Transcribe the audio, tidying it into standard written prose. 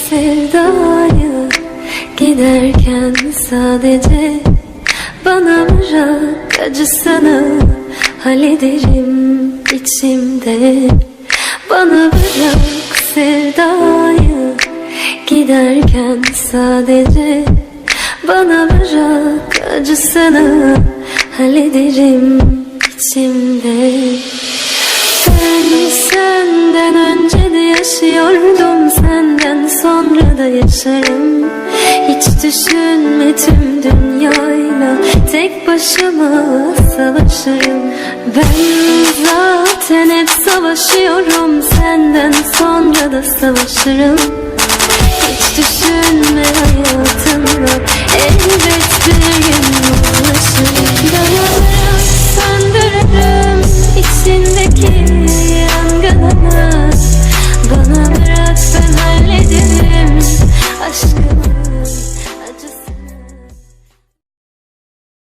Sevdayı giderken sadece bana bırak, acısını hallederim içimde. Bana bırak sevdayı giderken sadece bana bırak, acısını hallederim içimde. Ben senden önce de yaşıyordum, senden sonra da yaşarım. Hiç düşünme, tüm dünyayla tek başıma savaşırım. Ben zaten hep savaşıyorum, senden sonra da savaşırım. Hiç düşünme hayatımda